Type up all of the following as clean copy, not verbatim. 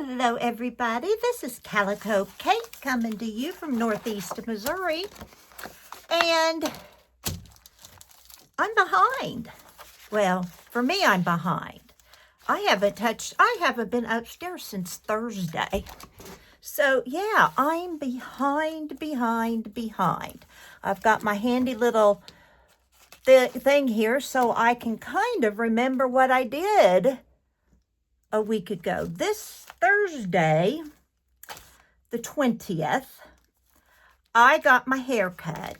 Hello, everybody. This is Calico Kate coming to you from Northeast Missouri. And I'm behind. Well, for me, I'm behind. I haven't been upstairs since Thursday. So, yeah, I'm behind. I've got my handy little thing here so I can kind of remember what I did a week ago. This Thursday, the 20th, I got my hair cut.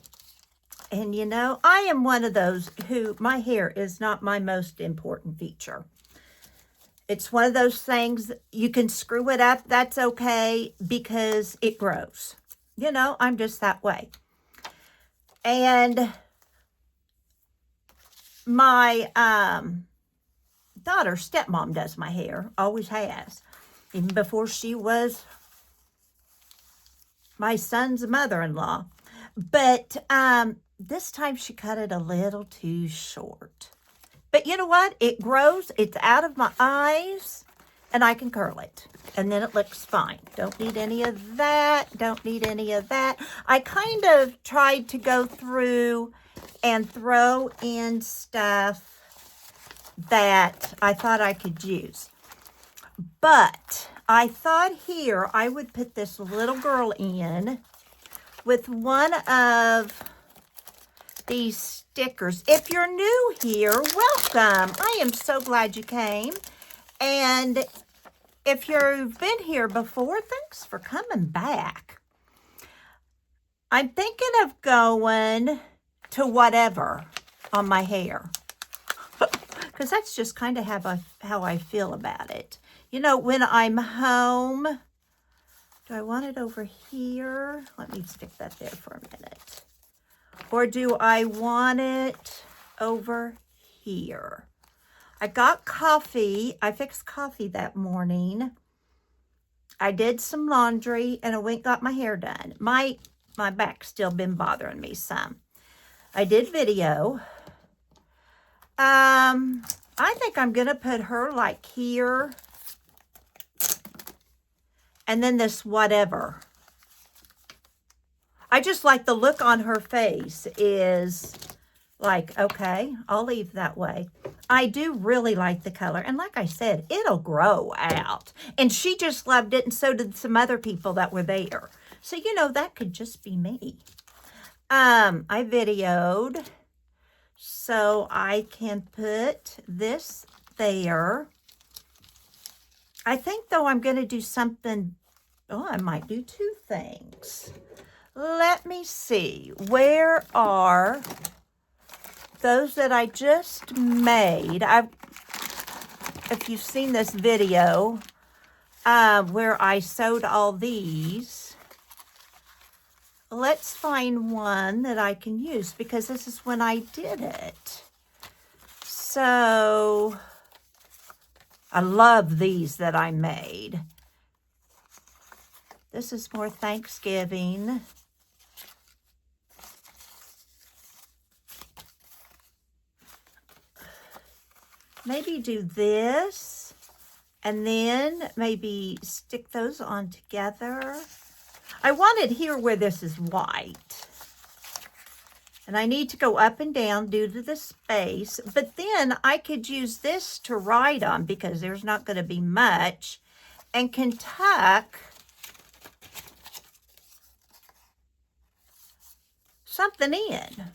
And you know, I am one of those who my hair is not my most important feature. It's one of those things, you can screw it up, that's okay, because it grows. You know, I'm just that way. And my daughter's stepmom does my hair, always has, even before she was my son's mother-in-law. But this time she cut it a little too short. But you know what? It grows, it's out of my eyes, and I can curl it. And then it looks fine. Don't need any of that. I kind of tried to go through and throw in stuff that I thought I could use. But I thought here I would put this little girl in with one of these stickers. If you're new here, welcome. I am so glad you came. And if you've been here before, thanks for coming back. I'm thinking of going to whatever on my hair. Because that's just kind of how I feel about it. You know, when I'm home, do I want it over here? Let me stick that there for a minute. Or do I want it over here? I got coffee. I fixed coffee that morning. I did some laundry and I went and got my hair done. My back's still been bothering me some. I did video. I think I'm going to put her like here. And then this whatever. I just like the look on her face is like, okay, I'll leave that way. I do really like the color. And like I said, it'll grow out. And she just loved it. And so did some other people that were there. So, you know, that could just be me. I videoed so I can put this there. I think, though, I'm going to do something. Oh, I might do two things. Let me see. Where are those that I just made? If you've seen this video where I sewed all these, let's find one that I can use because this is when I did it. So I love these that I made. This is more Thanksgiving. Maybe do this and then maybe stick those on together. I want it here where this is white. And I need to go up and down due to the space. But then I could use this to write on because there's not going to be much. And can tuck something in.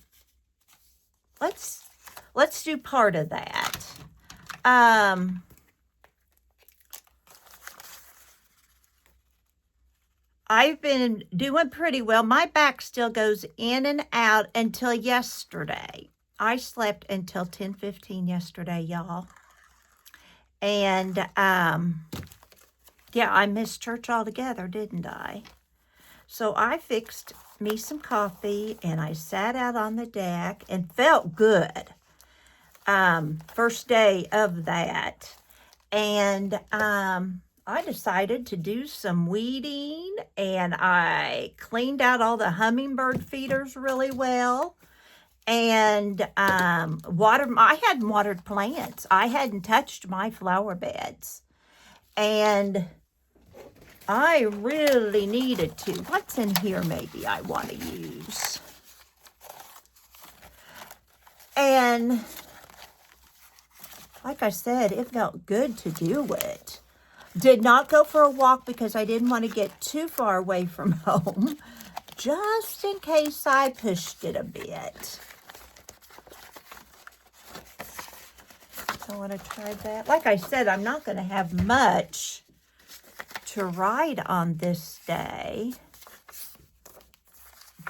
Let's do part of that. I've been doing pretty well. My back still goes in and out until yesterday. I slept until 10:15 yesterday, y'all. And yeah, I missed church altogether, didn't I? So I fixed me some coffee and I sat out on the deck and felt good. First day of that. And I decided to do some weeding and I cleaned out all the hummingbird feeders really well. And I hadn't watered plants. I hadn't touched my flower beds. And I really needed to. What's in here maybe I want to use? And like I said, it felt good to do it. Did not go for a walk because I didn't want to get too far away from home, just in case I pushed it a bit. I want to try that. Like I said, I'm not going to have much to ride on this day,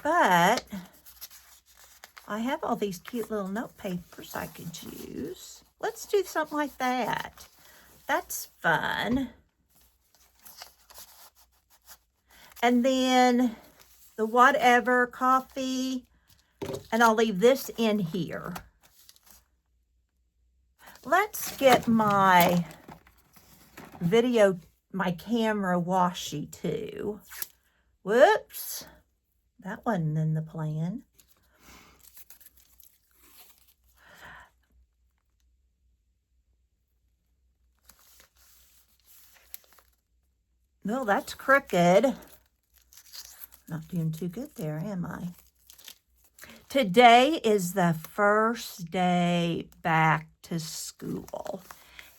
but I have all these cute little note papers I could use. Let's do something like that. That's fun. And then the whatever coffee, and I'll leave this in here. Let's get my camera washi too. Whoops, that wasn't in the plan. No, that's crooked. Not doing too good there, am I? Today is the first day back to school.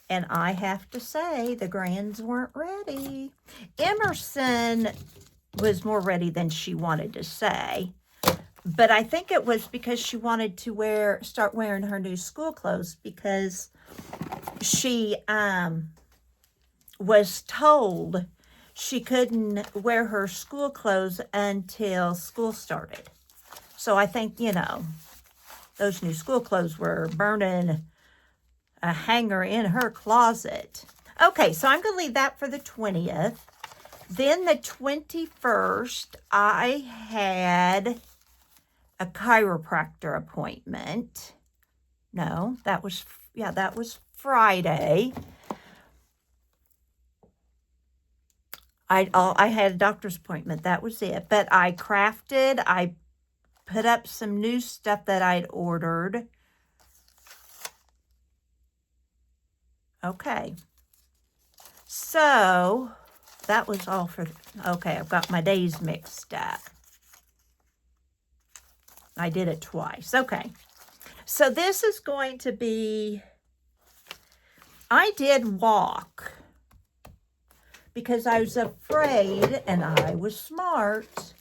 And I have to say, the grands weren't ready. Emerson was more ready than she wanted to say. But I think it was because she wanted to start wearing her new school clothes, because she was told she couldn't wear her school clothes until school started. So I think, you know, those new school clothes were burning a hanger in her closet. Okay, so I'm going to leave that for the 20th. Then the 21st, I had a chiropractor appointment. No, that was Friday. I had a doctor's appointment. That was it. But I put up some new stuff that I'd ordered. Okay. So that was all for, okay, I've got my days mixed up. I did it twice. Okay. So this is going to be, I did walk because I was afraid, and I was smart.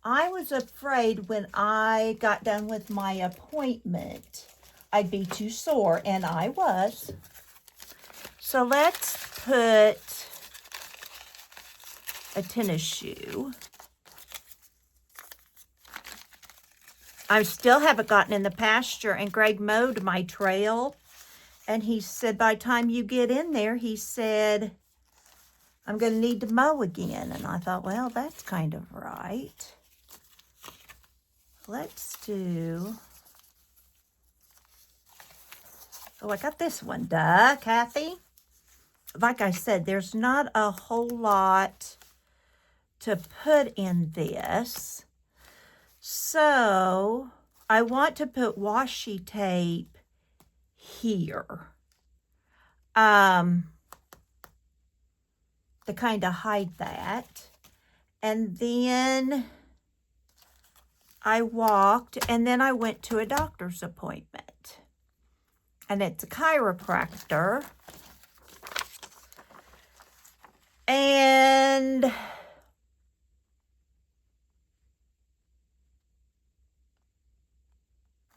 I was afraid when I got done with my appointment, I'd be too sore, and I was. So let's put a tennis shoe. I still haven't gotten in the pasture, and Greg mowed my trail, and he said, by the time you get in there, he said, I'm going to need to mow again. And I thought, well, that's kind of right. Let's do, oh, I got this one. Duh, Kathy. Like I said, there's not a whole lot to put in this. So I want to put washi tape here. To kind of hide that. And then I walked, and then I went to a doctor's appointment. And it's a chiropractor. And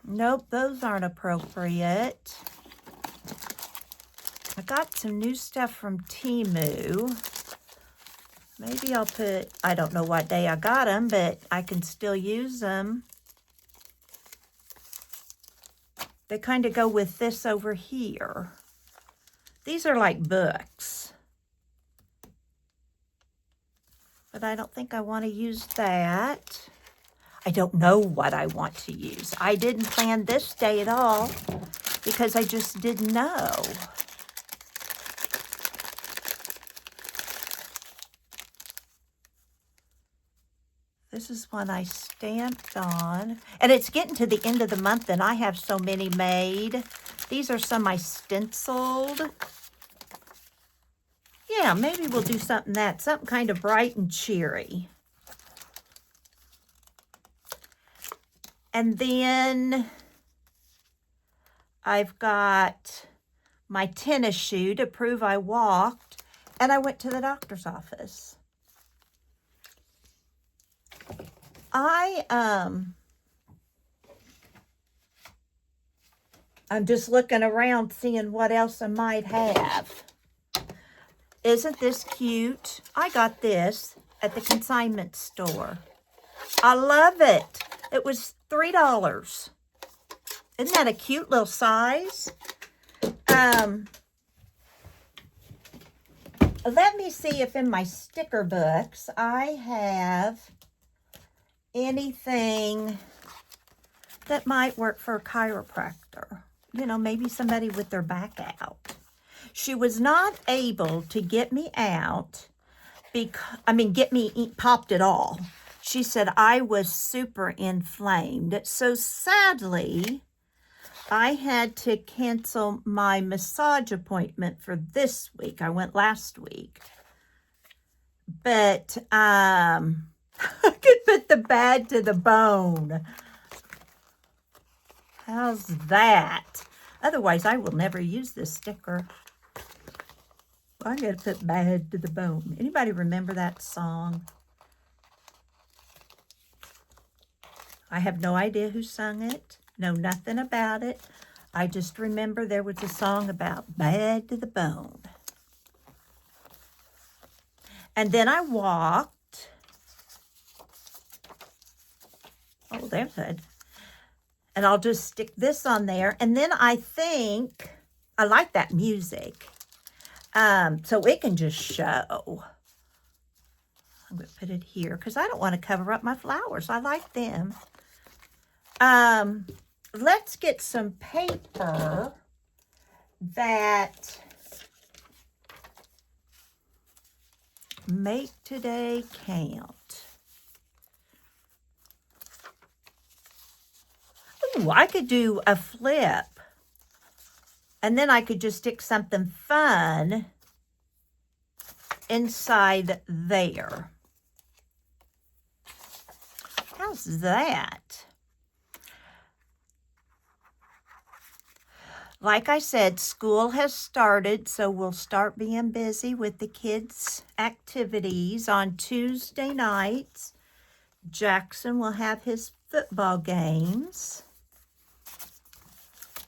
nope, those aren't appropriate. I got some new stuff from Temu. Maybe I'll put, I don't know what day I got them, but I can still use them. They kind of go with this over here. These are like books. But I don't think I want to use that. I don't know what I want to use. I didn't plan this day at all because I just didn't know. This is one I stamped on. And it's getting to the end of the month, and I have so many made. These are some I stenciled. Yeah, Yeah, maybe we'll do something kind of bright and cheery. And then I've got my tennis shoe to prove I walked, and I went to the doctor's office. I'm just looking around seeing what else I might have. Isn't this cute? I got this at the consignment store. I love it. It was $3. Isn't that a cute little size? Let me see if in my sticker books I have anything that might work for a chiropractor. You know, maybe somebody with their back out. She was not able to get me out get me popped at all. She said I was super inflamed. So sadly, I had to cancel my massage appointment for this week. I went last week. But I could put the bad to the bone. How's that? Otherwise, I will never use this sticker. I gotta put bad to the bone. Anybody remember that song? I have no idea who sung it. Know nothing about it. I just remember there was a song about bad to the bone. And then I walked. Oh, there's it. And I'll just stick this on there. And then I think, I like that music. So it can just show. I'm going to put it here because I don't want to cover up my flowers. I like them. Let's get some paper that make today count. Ooh, I could do a flip. And then I could just stick something fun inside there. How's that? Like I said, school has started, so we'll start being busy with the kids' activities on Tuesday nights. Jackson will have his football games.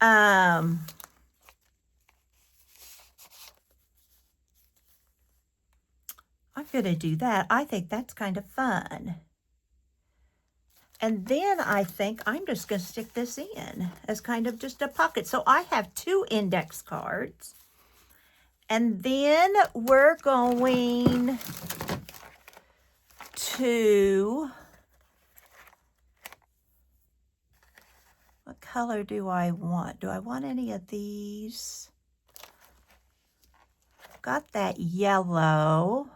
I'm going to do that. I think that's kind of fun. And then I think I'm just going to stick this in as kind of just a pocket. So I have 2 index cards. And then we're going to... What color do I want? Do I want any of these? Got that yellow.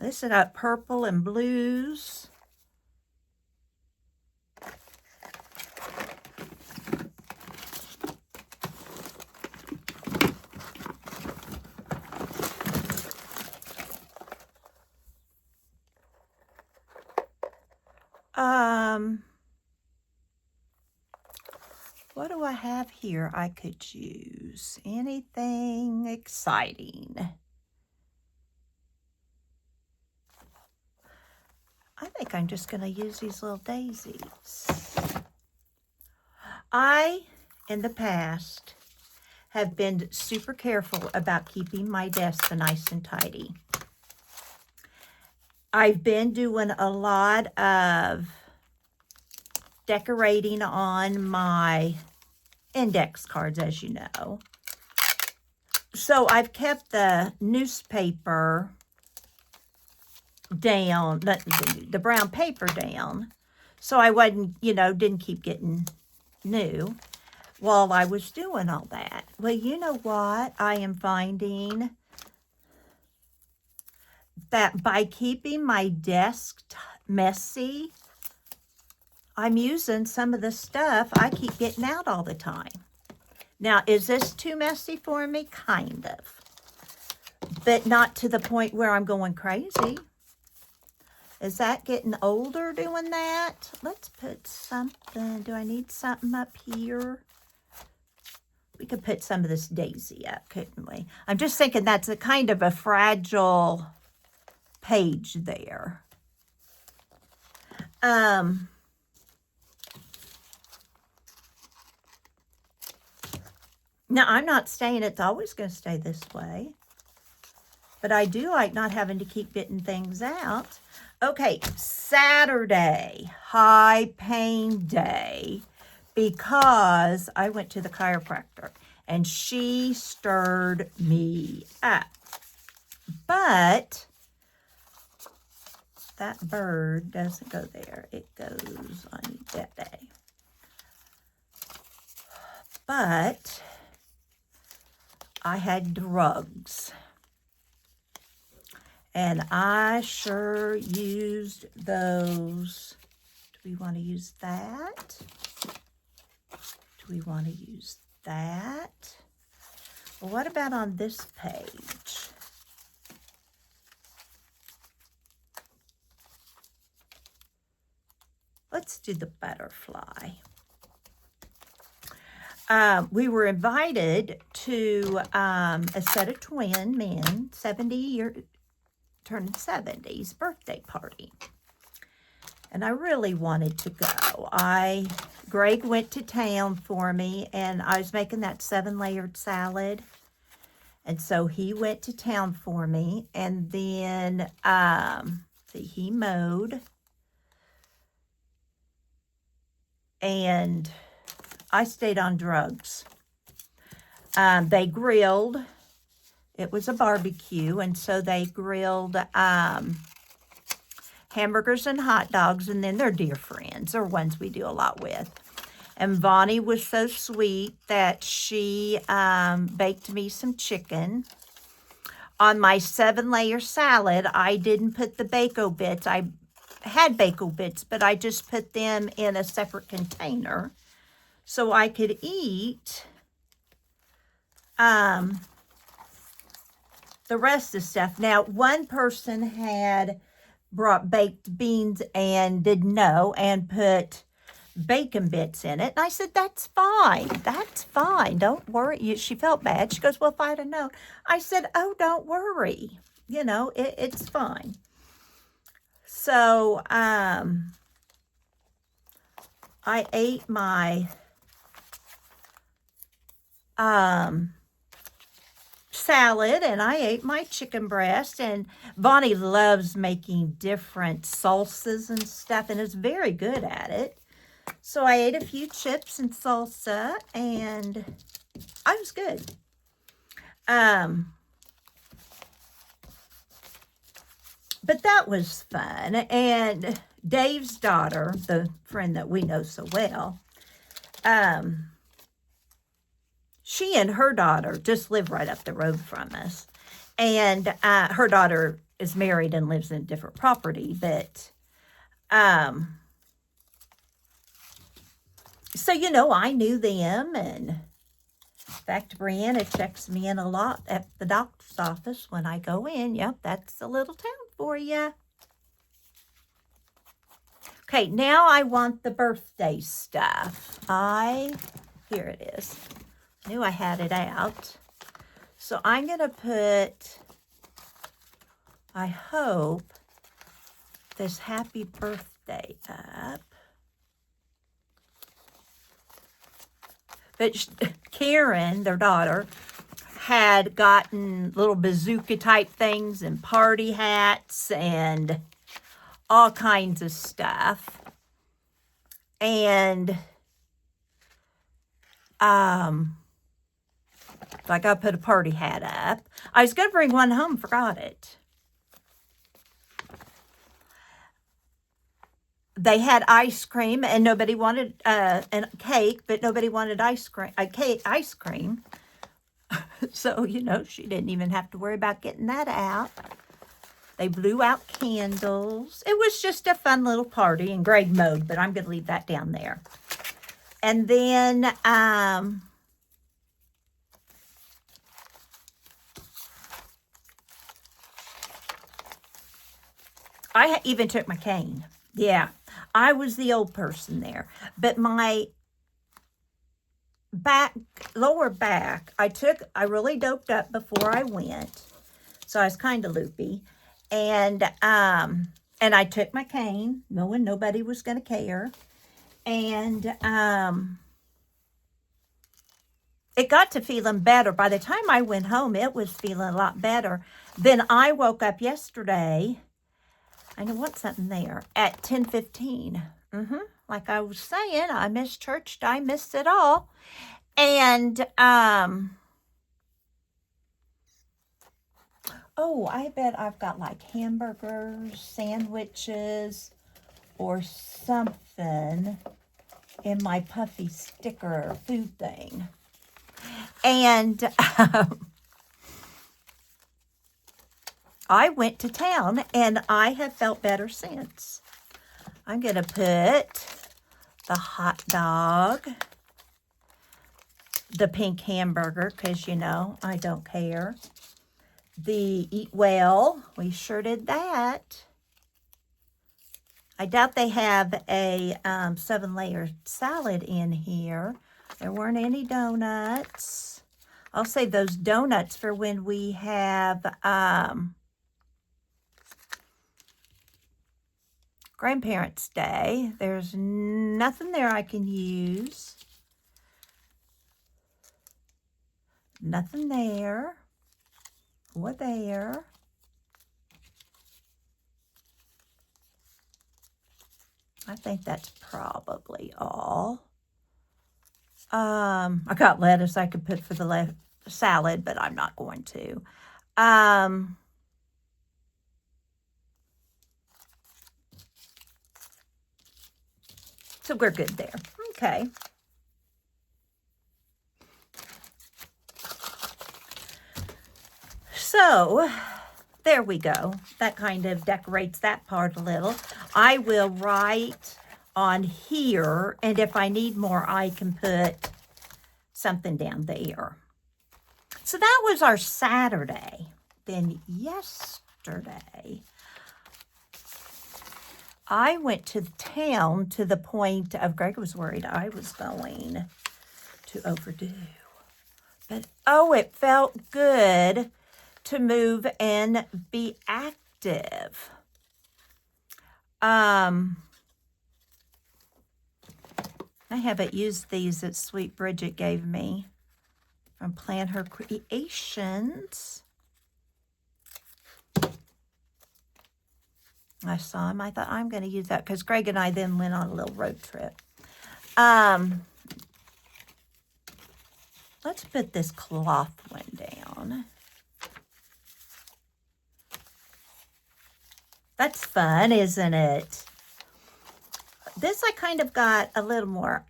This has got purple and blues. What do I have here I could use? Anything exciting? I think I'm just going to use these little daisies. I, in the past, have been super careful about keeping my desk nice and tidy. I've been doing a lot of decorating on my index cards, as you know. So I've kept the newspaper down, the brown paper down, so I wasn't, didn't keep getting new while I was doing all that. Well, you know what? I am finding that by keeping my desk messy, I'm using some of the stuff I keep getting out all the time. Now, is this too messy for me? Kind of. but not to the point where I'm going crazy. Is that getting older doing that? Let's put something. Do I need something up here? We could put some of this daisy up, couldn't we? I'm just thinking that's a kind of a fragile page there. Now, I'm not saying it's always going to stay this way, but I do like not having to keep getting things out. Okay, Saturday, high pain day, because I went to the chiropractor and she stirred me up. But that bird doesn't go there. It goes on that day. But I had drugs. And I sure used those. Do we want to use that? Do we want to use that? Well, what about on this page? Let's do the butterfly. We were invited to a set of twin men, 70-year turning 70s birthday party. And I really wanted to go. Greg went to town for me, and I was making that 7-layered salad. And so he went to town for me, and then he mowed. And I stayed on drugs. They grilled. It was a barbecue, and so they grilled hamburgers and hot dogs, and then they're dear friends, or ones we do a lot with. And Bonnie was so sweet that she baked me some chicken. On my 7-layer salad, I didn't put the bacon bits. I had bacon bits, but I just put them in a separate container so I could eat the rest of the stuff. Now, one person had brought baked beans and didn't know and put bacon bits in it. And I said, that's fine. That's fine. Don't worry. She felt bad. She goes, well, if I'd have known. I said, oh, don't worry. You know, it's fine. So, I ate my salad, and I ate my chicken breast, and Bonnie loves making different salsas and stuff, and is very good at it. So I ate a few chips and salsa, and I was good. But that was fun. And Dave's daughter, the friend that we know so well, she and her daughter just live right up the road from us. And her daughter is married and lives in a different property. But, so, you know, I knew them. And in fact, Brianna checks me in a lot at the doctor's office when I go in. Yep, that's a little town for you. Okay, now I want the birthday stuff. Here it is. Knew I had it out. So I'm going to put, I hope, this happy birthday up. But Karen, their daughter, had gotten little bazooka type things and party hats and all kinds of stuff. And like I put a party hat up. I was going to bring one home, forgot it. They had ice cream, and nobody wanted a cake, but nobody wanted ice cream. So, you know, she didn't even have to worry about getting that out. They blew out candles. It was just a fun little party, and Greg mowed, but I'm going to leave that down there. And then, I even took my cane. Yeah, I was the old person there. But my lower back, I really doped up before I went. So I was kind of loopy. And I took my cane, knowing nobody was going to care. And it got to feeling better. By the time I went home, it was feeling a lot better. Then I woke up yesterday. I know what's something there at 10:15. Like I was saying, I missed church. I missed it all. And oh, I bet I've got like hamburgers, sandwiches, or something in my puffy sticker food thing. And I went to town, and I have felt better since. I'm going to put the hot dog, the pink hamburger, because, you know, I don't care. The Eat Well, we sure did that. I doubt they have a 7-layer salad in here. There weren't any donuts. I'll save those donuts for when we have Grandparents' Day. There's nothing there I can use. Nothing there or there. I think that's probably all. I got lettuce I could put for the salad, but I'm not going to. So we're good there. Okay. So there we go. That kind of decorates that part a little. I will write on here, and if I need more, I can put something down there. So that was our Saturday. Then yesterday, I went to town to the point of Greg was worried I was going to overdo. But, oh, it felt good to move and be active. I haven't used these that Sweet Bridget gave me from Plan Her Creations. I saw them. I thought I'm going to use that because Greg and I then went on a little road trip. Let's put this cloth one down. That's fun, isn't it? This I kind of got a little more.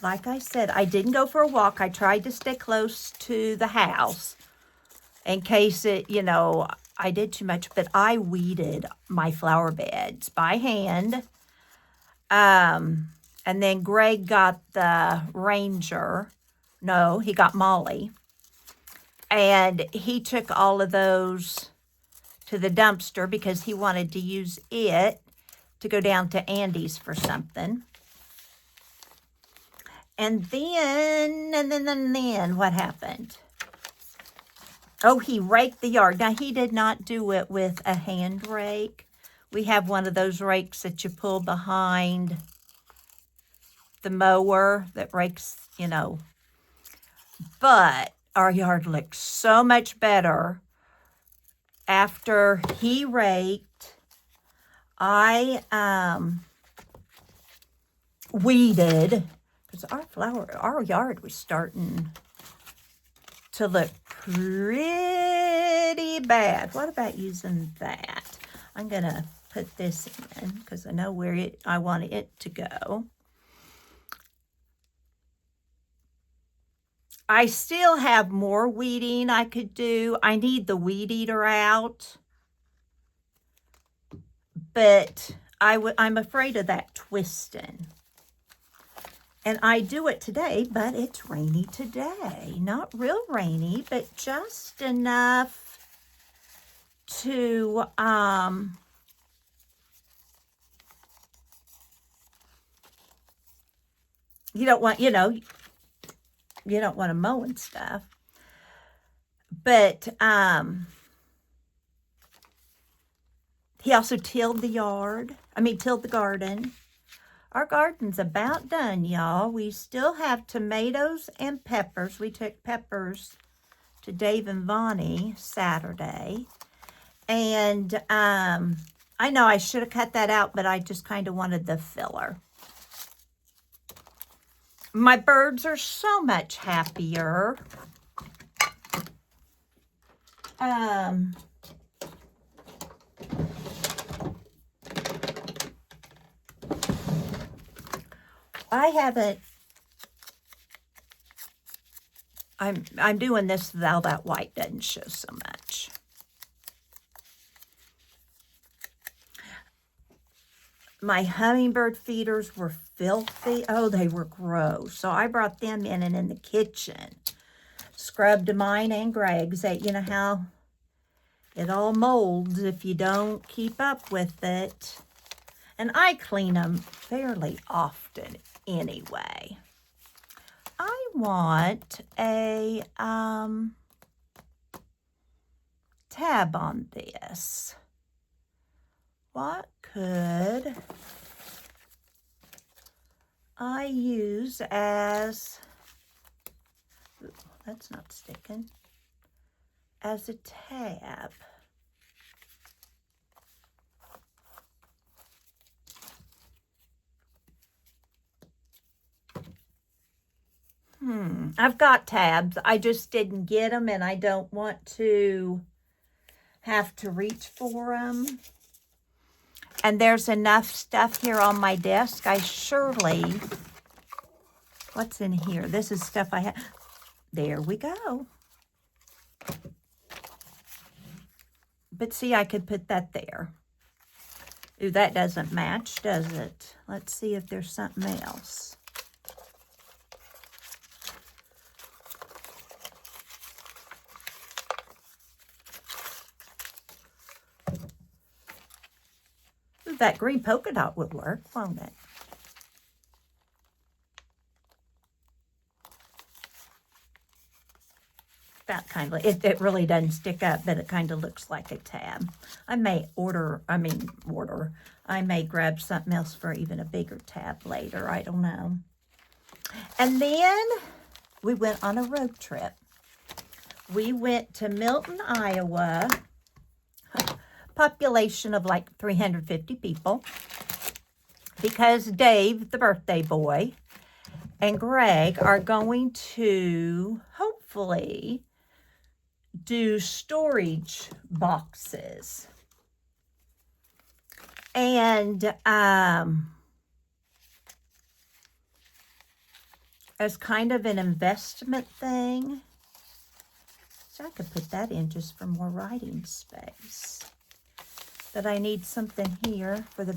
Like I said, I didn't go for a walk. I tried to stay close to the house in case it, you know, I did too much. But I weeded my flower beds by hand. And then Greg got the Ranger. No, he got Molly. And he took all of those to the dumpster because he wanted to use it to go down to Andy's for something. And then what happened? Oh, he raked the yard. Now, he did not do it with a hand rake. We have one of those rakes that you pull behind the mower that rakes, you know. But our yard looked so much better after he raked. I weeded because our yard was starting to look pretty bad. What about using that? I'm gonna put this in because I know where I want it to go. I still have more weeding I could do. I need the weed eater out. But I'm afraid of that twisting. And I do it today, but it's rainy today. Not real rainy, but just enough to, you don't want, you don't want to mow and stuff. But, he also tilled the garden. Our garden's about done, y'all. We still have tomatoes and peppers. We took peppers to Dave and Vonnie Saturday. And I know I should have cut that out, but I just kind of wanted the filler. My birds are so much happier. I haven't, I'm doing this while that white doesn't show so much. My hummingbird feeders were filthy. Oh, they were gross. So I brought them in, and in the kitchen, scrubbed mine and Greg's. You know how it all molds if you don't keep up with it. And I clean them fairly often anyway. I want a tab on this. What could I use as, ooh, that's not sticking, as a tab? I've got tabs. I just didn't get them, and I don't want to have to reach for them. And there's enough stuff here on my desk. What's in here? This is stuff I have. There we go. But see, I could put that there. Ooh, that doesn't match, does it? Let's see if there's something else. That green polka dot would work, won't it? That kind of, it really doesn't stick up, but it kind of looks like a tab. I may I may grab something else for even a bigger tab later. I don't know. And then we went on a road trip. We went to Milton, Iowa. Population of like 350 people, because Dave, the birthday boy, and Greg are going to hopefully do storage boxes. And as kind of an investment thing. So I could put that in just for more writing space. But I need something here for the,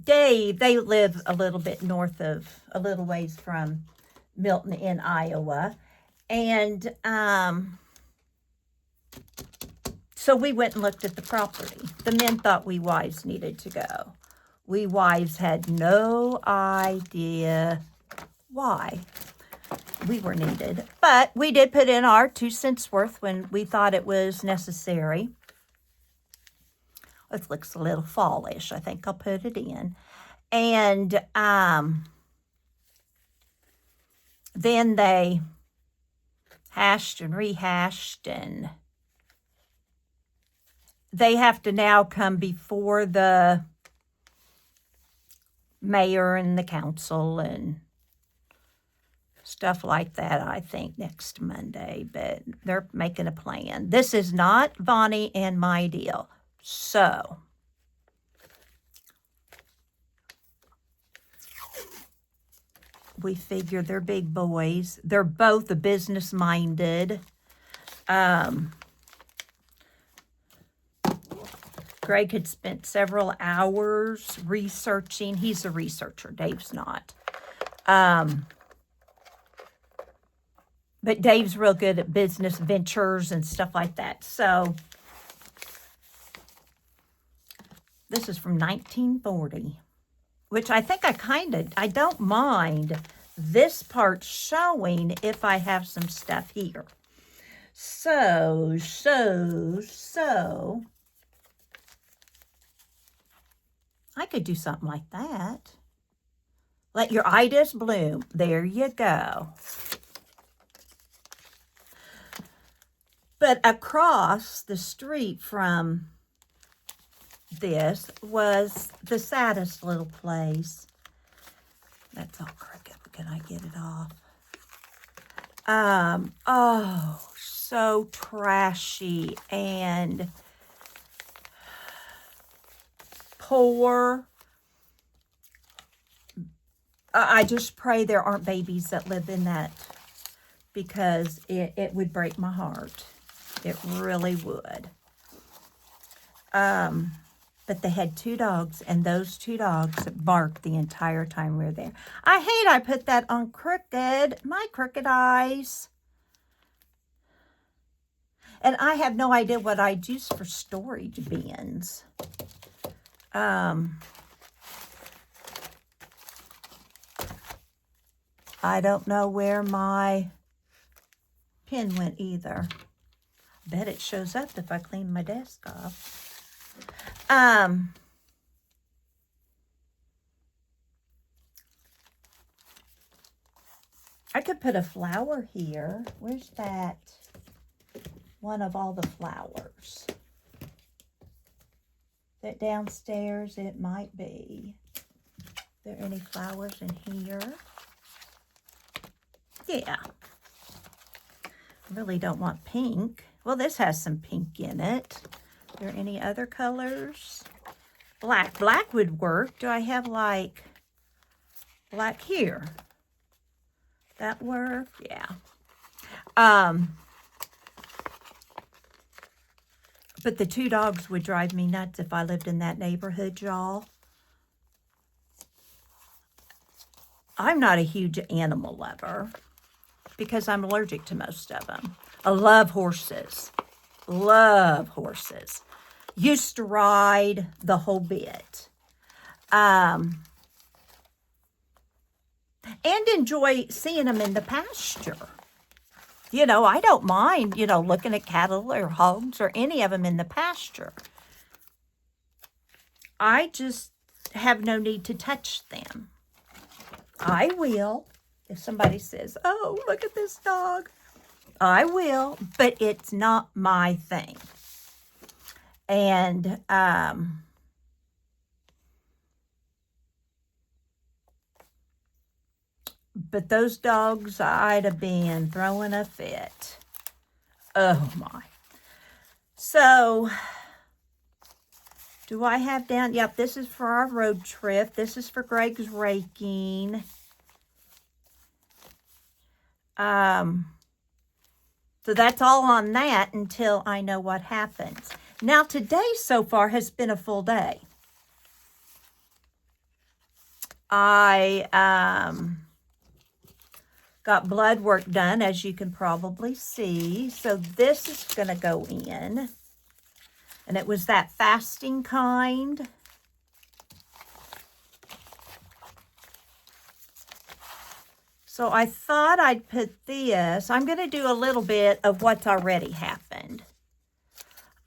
Dave, they live a little ways from Milton in Iowa. And, so we went and looked at the property. The men thought we wives needed to go. We wives had no idea why we were needed. But we did put in our 2 cents worth when we thought it was necessary. It looks a little fallish. I think I'll put it in. And then they hashed and rehashed, and they have to now come before the mayor and the council and stuff like that, I think, next Monday. But they're making a plan. This is not Vonnie and my deal. So we figure they're big boys. They're both business-minded. Greg had spent several hours researching. He's a researcher. Dave's not. But Dave's real good at business ventures and stuff like that. So this is from 1940, which I think I don't mind this part showing if I have some stuff here. So, I could do something like that. Let your itis bloom. There you go. But across the street from this was the saddest little place. That's all crooked. Can I get it off? Oh, so trashy and poor. I just pray there aren't babies that live in that, because it would break my heart. It really would. But they had 2 dogs, and those 2 dogs barked the entire time we were there. I hate I put that on crooked, my crooked eyes. And I have no idea what I'd use for storage bins. I don't know where my pen went either. Bet it shows up if I clean my desk off. I could put a flower here. Where's that? One of all the flowers. That downstairs, it might be. Are there any flowers in here? Yeah. I really don't want pink. Well, this has some pink in it. Are there any other colors? Black. Black would work. Do I have like black here? That work? Yeah. But the 2 dogs would drive me nuts if I lived in that neighborhood, y'all. I'm not a huge animal lover because I'm allergic to most of them. I love horses. Love horses. Used to ride the whole bit. And enjoy seeing them in the pasture. You know, I don't mind, looking at cattle or hogs or any of them in the pasture. I just have no need to touch them. I will, if somebody says, oh, look at this dog. I will, but it's not my thing. And, but those dogs, I'd have been throwing a fit. Oh, my. So, do I have down? Yep, this is for our road trip. This is for Greg's raking. So that's all on that until I know what happens. Now, today so far has been a full day. I got blood work done, as you can probably see. So this is going to go in. And it was that fasting kind. So I thought I'd put this. I'm going to do a little bit of what's already happened.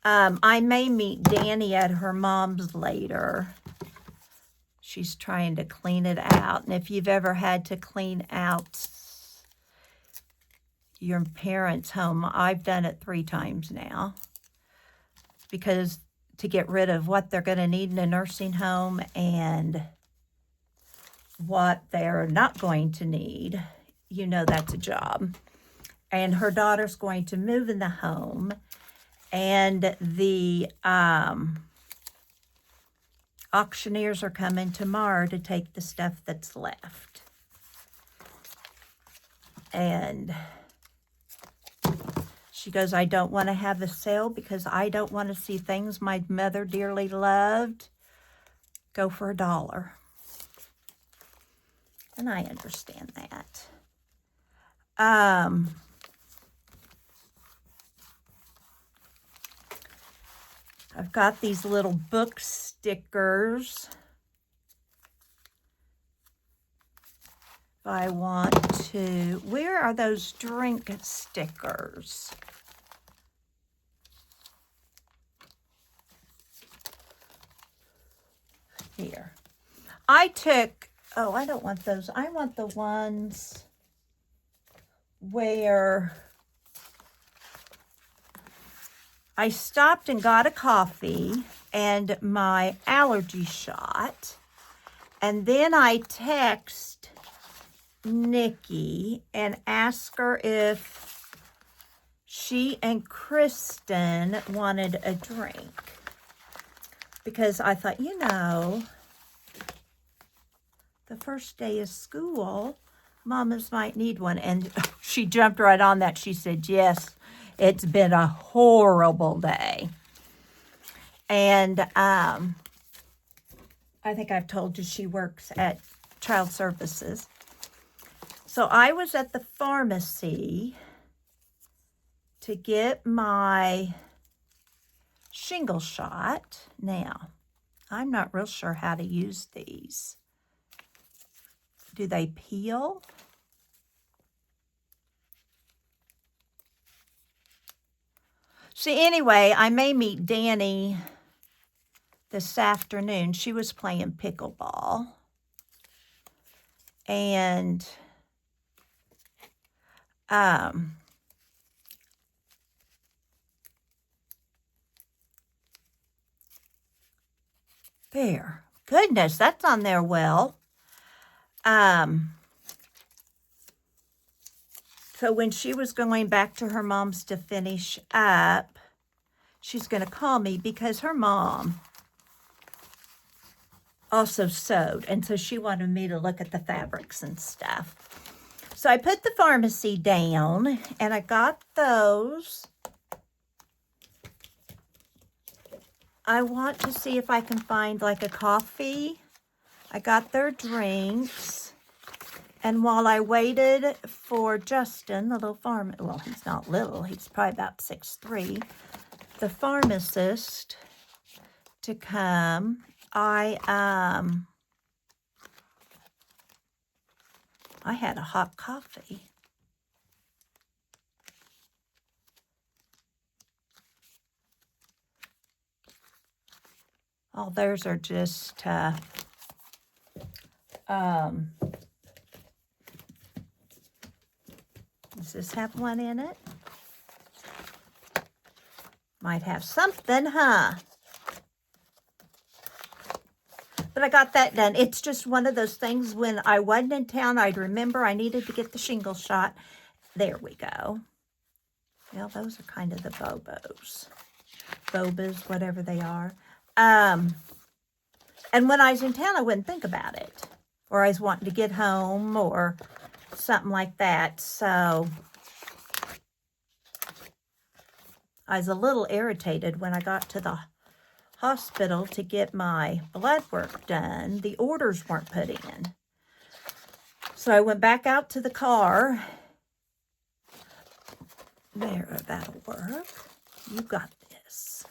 I may meet Danny at her mom's later. She's trying to clean it out. And if you've ever had to clean out your parents' home, I've done it 3 times now. Because to get rid of what they're going to need in a nursing home and what they're not going to need, that's a job. And her daughter's going to move in the home, and the auctioneers are coming tomorrow to take the stuff that's left. And she goes, I don't want to have a sale because I don't want to see things my mother dearly loved go for $1. And I understand that. I've got these little book stickers. If I want to, where are those drink stickers? Here. I took, oh, I don't want those. I want the ones where I stopped and got a coffee and my allergy shot. And then I text Nikki and ask her if she and Kristen wanted a drink. Because I thought, you know, the first day of school, mamas might need one. And she jumped right on that. She said, yes, it's been a horrible day. And I think I've told you she works at Child Services. So I was at the pharmacy to get my shingle shot. Now, I'm not real sure how to use these. Do they peel? See, anyway, I may meet Danny this afternoon. She was playing pickleball. And there. Goodness, that's on there well. So when she was going back to her mom's to finish up, she's going to call me because her mom also sewed. And so she wanted me to look at the fabrics and stuff. So I put the pharmacy down and I got those. I want to see if I can find like a coffee. I got their drinks. And while I waited for Justin, the little well, he's not little, he's probably about 6'3", the pharmacist to come, I had a hot coffee. All theirs are just, does this have one in it? Might have something, huh? But I got that done. It's just one of those things when I wasn't in town, I'd remember I needed to get the shingle shot. There we go. Well, those are kind of the Bobos. Bobas, whatever they are. And when I was in town, I wouldn't think about it. Or I was wanting to get home or something like that. So I was a little irritated when I got to the hospital to get my blood work done. The orders weren't put in. So I went back out to the car. There, that'll work. You got this.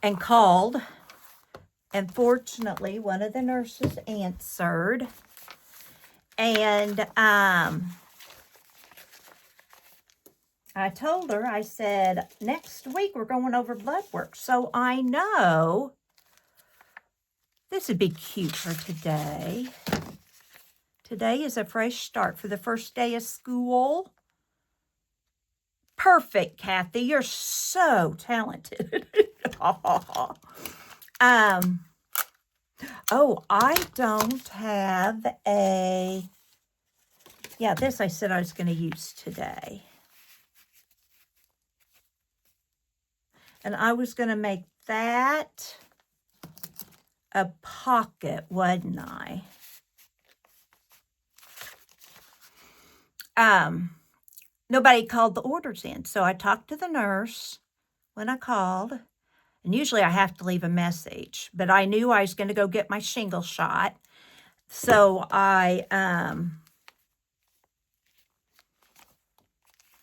And called. And fortunately, one of the nurses answered. And I told her, I said, next week we're going over blood work. So I know this would be cute for today. Today is a fresh start for the first day of school. Perfect, Kathy. You're so talented. Oh, I don't have a, yeah, this I said I was going to use today. And I was going to make that a pocket, wasn't I? Nobody called the orders in. So I talked to the nurse when I called. And usually I have to leave a message. But I knew I was going to go get my shingle shot. So I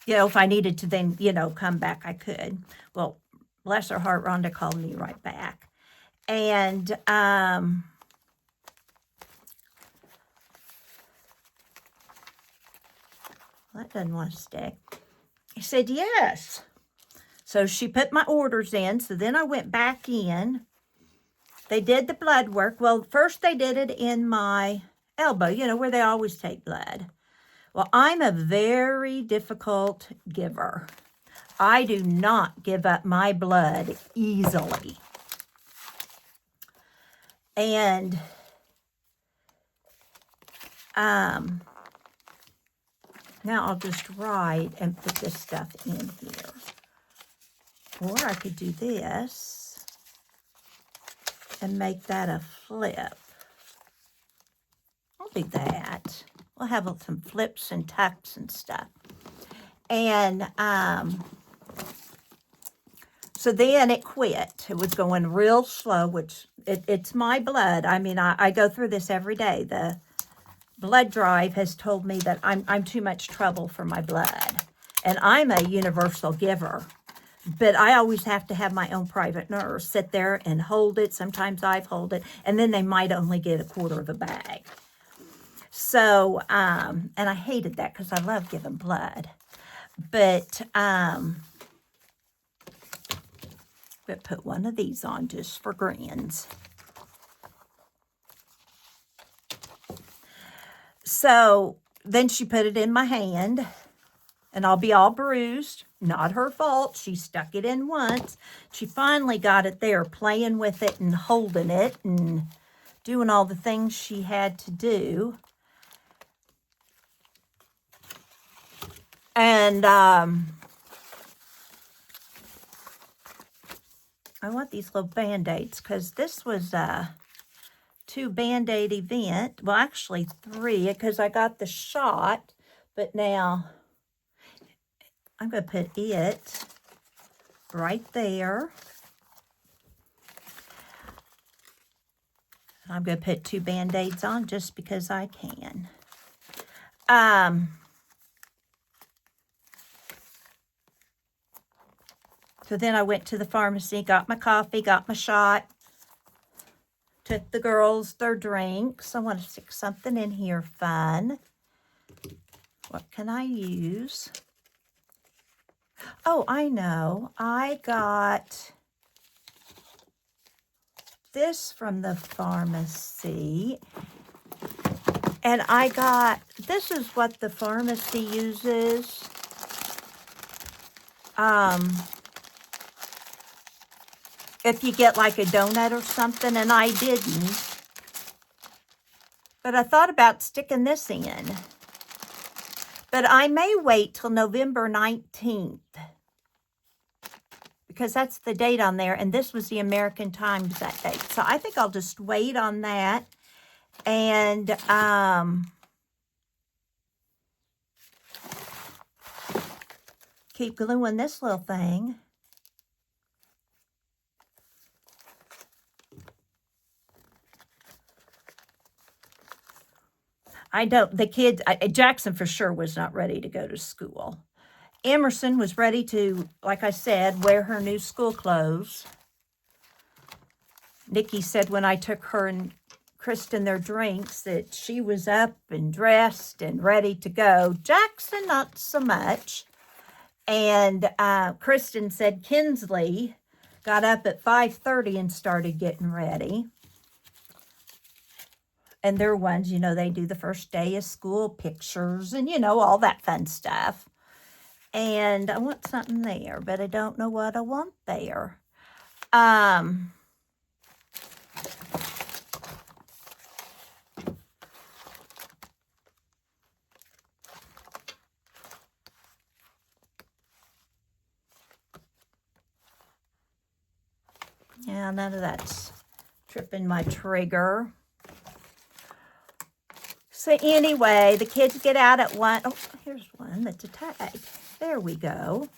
if I needed to then, come back, I could. Well, bless her heart, Rhonda called me right back. And that doesn't want to stick. He said, yes. So she put my orders in. So then I went back in. They did the blood work. Well, first they did it in my elbow, where they always take blood. Well, I'm a very difficult giver. I do not give up my blood easily. And now I'll just write and put this stuff in here. Or I could do this and make that a flip. I'll do that. We'll have some flips and tucks and stuff. And so then it quit. It was going real slow, which it's my blood. I mean, I go through this every day. The blood drive has told me that I'm too much trouble for my blood. And I'm a universal giver. But I always have to have my own private nurse sit there and hold it. Sometimes I've hold it. And then they might only get a quarter of a bag. So, and I hated that because I love giving blood. But put one of these on just for grins. So then she put it in my hand, and I'll be all bruised. Not her fault. She stuck it in once. She finally got it there, playing with it and holding it and doing all the things she had to do. And I want these little Band-Aids because this was a 2 Band-Aid event. Well, actually 3 because I got the shot. But now I'm going to put it right there. I'm going to put 2 Band-Aids on just because I can. So then I went to the pharmacy, got my coffee, got my shot, took the girls their drinks. I want to stick something in here fun. What can I use? Oh, I know. I got this from the pharmacy. And this is what the pharmacy uses. If you get like a donut or something, and I didn't. But I thought about sticking this in. But I may wait till November 19th. Because that's the date on there, and this was the American Times that date. So I think I'll just wait on that. And keep gluing this little thing. The kids, Jackson for sure was not ready to go to school. Emerson was ready to, like I said, wear her new school clothes. Nikki said when I took her and Kristen their drinks that she was up and dressed and ready to go. Jackson, not so much. And Kristen said Kinsley got up at 5:30 and started getting ready. And they're ones, they do the first day of school pictures and, all that fun stuff. And I want something there, but I don't know what I want there. Yeah, none of that's tripping my trigger. So anyway, the kids get out at 1. Oh, here's one that's a tag. There we go.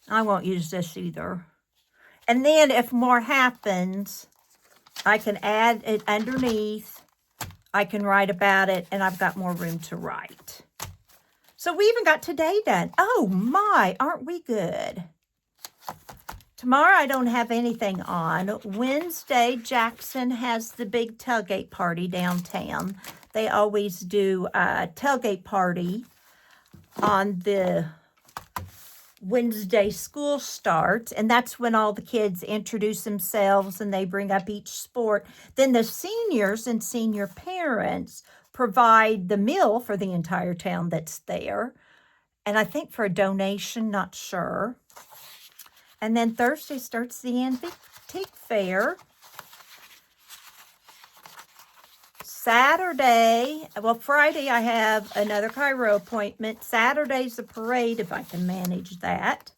I won't use this either. And then if more happens, I can add it underneath. I can write about it, and I've got more room to write. So we even got today done. Oh my, aren't we good? Tomorrow I don't have anything on. Wednesday, Jackson has the big tailgate party downtown. They always do a tailgate party on the Wednesday school starts, and that's when all the kids introduce themselves and they bring up each sport. Then the seniors and senior parents provide the meal for the entire town that's there. And I think for a donation, not sure. And then Thursday starts the antique fair. Saturday, well, Friday I have another chiro appointment. Saturday's the parade, if I can manage that.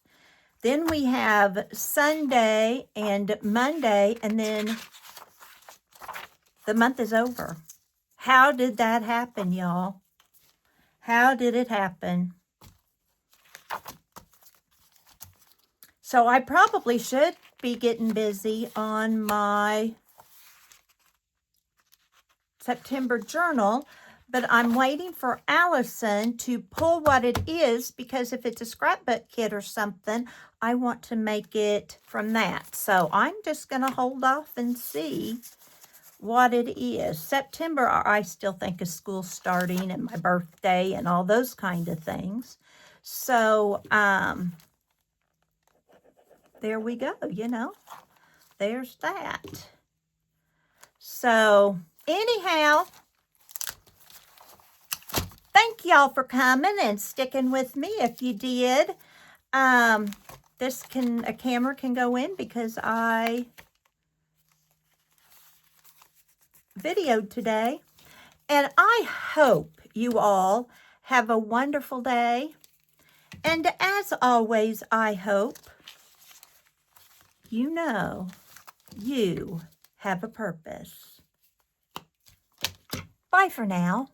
Then we have Sunday and Monday, and then the month is over. How did that happen, y'all? How did it happen? So I probably should be getting busy on my September journal, but I'm waiting for Allison to pull what it is, because if it's a scrapbook kit or something, I want to make it from that. So I'm just going to hold off and see what it is. September, I still think is school starting and my birthday and all those kind of things. So, there we go, you know, there's that. So anyhow, thank y'all for coming and sticking with me. If you did, a camera can go in because I videoed today. And I hope you all have a wonderful day. And as always, I hope you know you have a purpose. Bye for now.